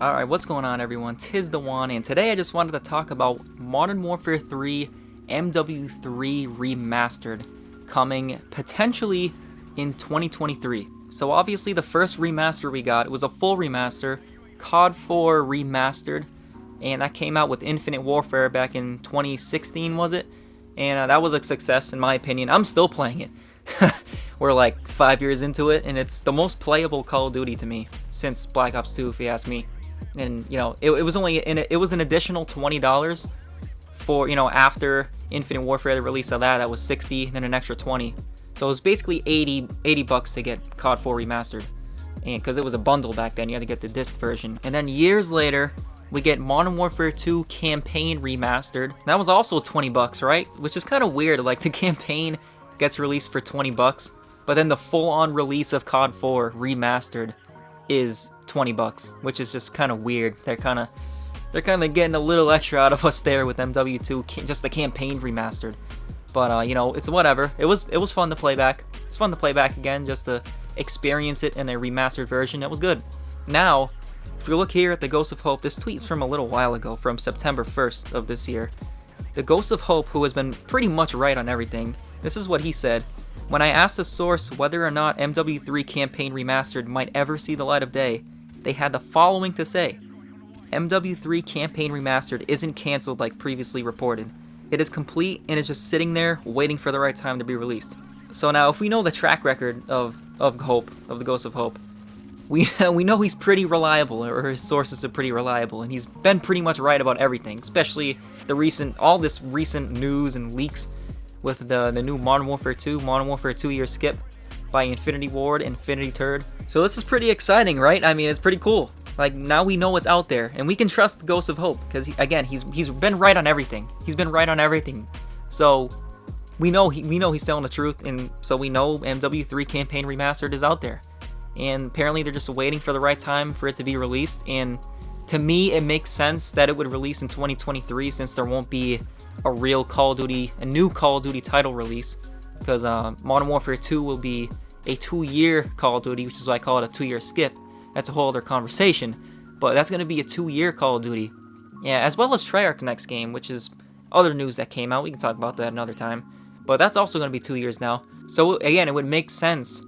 Alright, what's going on everyone? Tis the One, and today I just wanted to talk about Modern Warfare 3 MW3 Remastered, coming potentially in 2023. So obviously the first remaster we got, it was a full remaster, COD 4 Remastered, and that came out with Infinite Warfare back in 2016, was it? And that was a success in my opinion. I'm still playing it. We're like 5 years into it, and it's the most playable Call of Duty to me since Black Ops 2, if you ask me. And you know, it was only it was an additional $20 for, you know, after Infinite Warfare, the release of that was 60, then an extra 20. So it was basically 80 bucks to get COD 4 Remastered, and because it was a bundle back then, you had to get the disc version. And then years later, we get Modern Warfare 2 Campaign Remastered. That was also 20 bucks, right? Which is kind of weird. Like the campaign gets released for 20 bucks, but then the full-on release of COD 4 Remastered is 20 bucks, which is just kind of weird. They're kind of getting a little extra out of us there with MW2, just the campaign remastered. But you know, it's whatever. It was fun to play back. It's fun to play back again, just to experience it in a remastered version. It was good. Now, if you look here at the Ghost of Hope, this tweet's from a little while ago, from September 1st of this year. The Ghost of Hope, who has been pretty much right on everything, this is what he said. When I asked the source whether or not MW3 Campaign Remastered might ever see the light of day, they had the following to say: MW3 Campaign Remastered isn't cancelled like previously reported. It is complete and is just sitting there waiting for the right time to be released. So now, if we know the track record of Hope, of the Ghost of Hope, we know he's pretty reliable, or his sources are pretty reliable, and he's been pretty much right about everything, especially all this recent news and leaks with the new Modern Warfare 2 2-year skip by Infinity Ward, Infinity Turd. So this is pretty exciting, right? I mean, it's pretty cool. Like, now we know what's out there, and we can trust the Ghost of Hope, because he's been right on everything. He's been right on everything. So we know he's telling the truth, and so we know MW3 Campaign Remastered is out there. And apparently they're just waiting for the right time for it to be released, and to me it makes sense that it would release in 2023, since there won't be a new Call of Duty title release, because Modern Warfare 2 will be a 2-year Call of Duty, which is why I call it a 2-year skip. That's a whole other conversation, but that's going to be a 2-year Call of Duty. Yeah, as well as Treyarch's next game, which is other news that came out. We can talk about that another time, but that's also going to be 2 years now. So again, it would make sense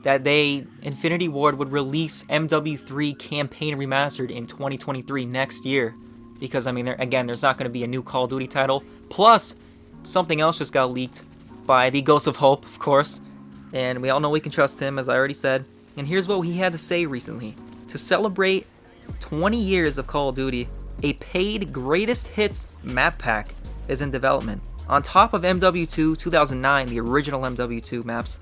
that Infinity Ward would release MW3 Campaign Remastered in 2023 next year, because I mean, there's not going to be a new Call of Duty title. Plus, something else just got leaked by the Ghost of Hope, of course, and we all know we can trust him, as I already said. And here's what he had to say recently. To celebrate 20 years of Call of Duty, a paid Greatest Hits map pack is in development. On top of MW2 2009, the original MW2 maps,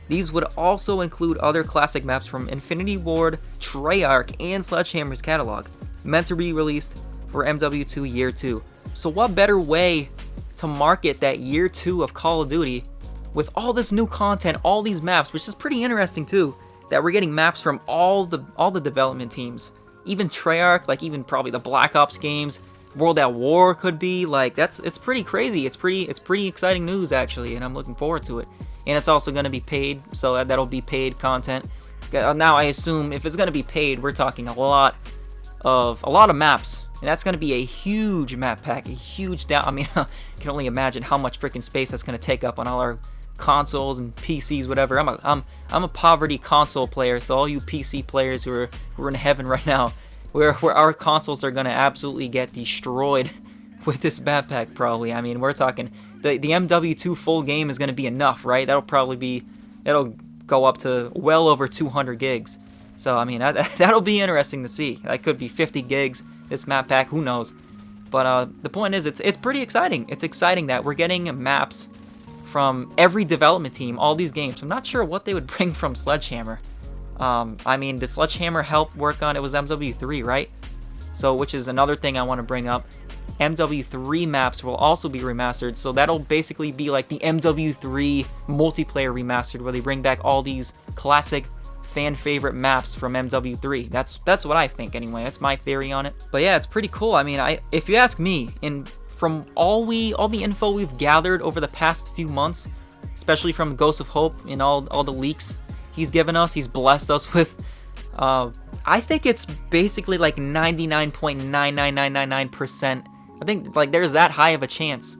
these would also include other classic maps from Infinity Ward, Treyarch, and Sledgehammer's catalog, meant to be released for MW2 Year 2. So what better way to market that Year 2 of Call of Duty with all this new content, all these maps, which is pretty interesting too, that we're getting maps from all the development teams, even Treyarch, like even probably the Black Ops games, World at War could be, like it's pretty crazy. It's pretty exciting news actually, and I'm looking forward to it. And it's also going to be paid, so that'll be paid content. Now I assume if it's going to be paid, we're talking a lot of maps, and that's going to be a huge map pack, a huge I mean, I can only imagine how much freaking space that's going to take up on all our consoles and PCs, whatever. I'm a poverty console player, so all you PC players who are in heaven right now, where our consoles are going to absolutely get destroyed with this map pack probably. I mean, we're talking the MW2 full game is going to be enough, right? It'll go up to well over 200 gigs. So I mean, that'll be interesting to see. That could be 50 gigs, this map pack, who knows. But the point is, it's pretty exciting. It's exciting that we're getting maps from every development team, all these games. I'm not sure what they would bring from Sledgehammer. I mean, did Sledgehammer help work on, it was MW3, right? So, which is another thing I want to bring up. MW3 Maps will also be remastered, so that'll basically be like the MW3 multiplayer remastered, where they bring back all these classic fan favorite maps from MW3. That's what I think anyway. That's my theory on it. But yeah, it's pretty cool. I mean, if you ask me, from all the info we've gathered over the past few months, especially from Ghost of Hope and all the leaks he's given us, he's blessed us with I think it's basically like 99.99999%. I think like there's that high of a chance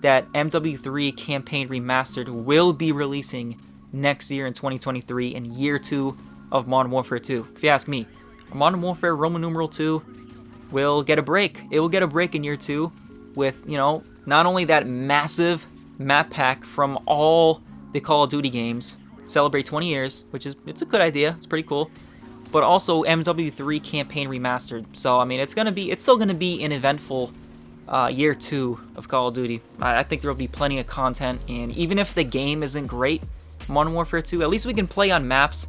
that MW3 Campaign Remastered will be releasing next year in 2023 in year 2 of Modern Warfare 2. If you ask me, Modern Warfare Roman numeral 2 will get a break. It will get a break in year 2 with, you know, not only that massive map pack from all the Call of Duty games, celebrate 20 years, which is, it's a good idea, it's pretty cool, but also MW3 Campaign Remastered. So I mean, it's still gonna be an eventful year 2 of Call of Duty. I think there will be plenty of content, and even if the game isn't great, Modern Warfare 2, at least we can play on maps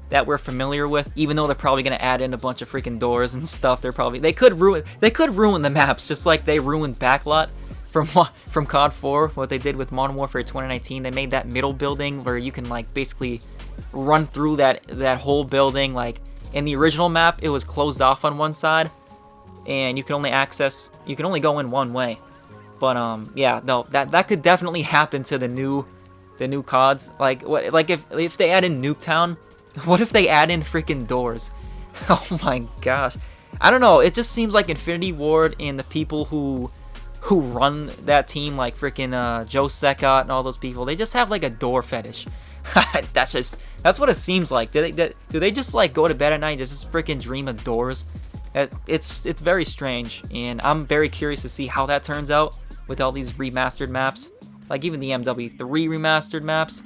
that we're familiar with, even though they're probably gonna add in a bunch of freaking doors and stuff. They could ruin the maps, just like they ruined Backlot from COD 4, what they did with Modern Warfare 2019. They made that middle building where you can like basically run through that whole building. Like in the original map, it was closed off on one side, and you can only go in one way. But yeah, no, that could definitely happen to the new CODs. Like if they add in Nuketown, what if they add in freaking doors? Oh my gosh, I don't know. It just seems like Infinity Ward and the people who run that team, like freaking Joe Secott and all those people, they just have like a door fetish. That's what it seems like. Do they just like go to bed at night and just freaking dream of doors? It's very strange, and I'm very curious to see how that turns out with all these remastered maps, like even the MW3 remastered maps,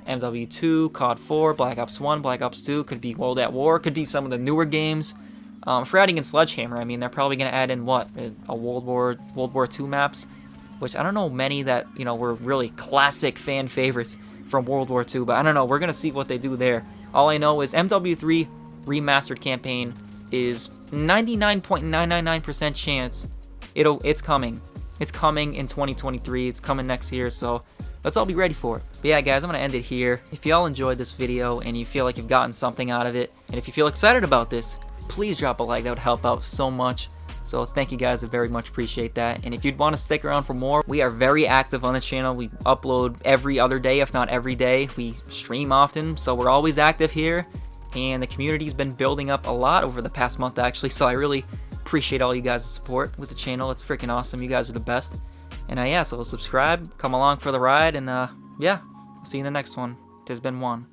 MW2, COD 4, Black Ops 1, Black Ops 2, could be World at War, could be some of the newer games. For adding in Sledgehammer, I mean, they're probably gonna add in what, a World War II maps, which I don't know many that, you know, were really classic fan favorites from World War II, but I don't know. We're gonna see what they do there. All I know is MW3 Remastered campaign is 99.999% chance it's coming. It's coming in 2023. It's coming next year, so let's all be ready for it. But yeah, guys, I'm gonna end it here. If y'all enjoyed this video and you feel like you've gotten something out of it, and if you feel excited about this, please drop a like. That would help out so much. So thank you guys, I very much appreciate that. And if you'd want to stick around for more, we are very active on the channel. We upload every other day, if not every day. We stream often, so we're always active here. And the community's been building up a lot over the past month, actually. So I really appreciate all you guys' support with the channel. It's freaking awesome. You guys are the best. And yeah, so subscribe, come along for the ride, and yeah, see you in the next one. Tis been Juan.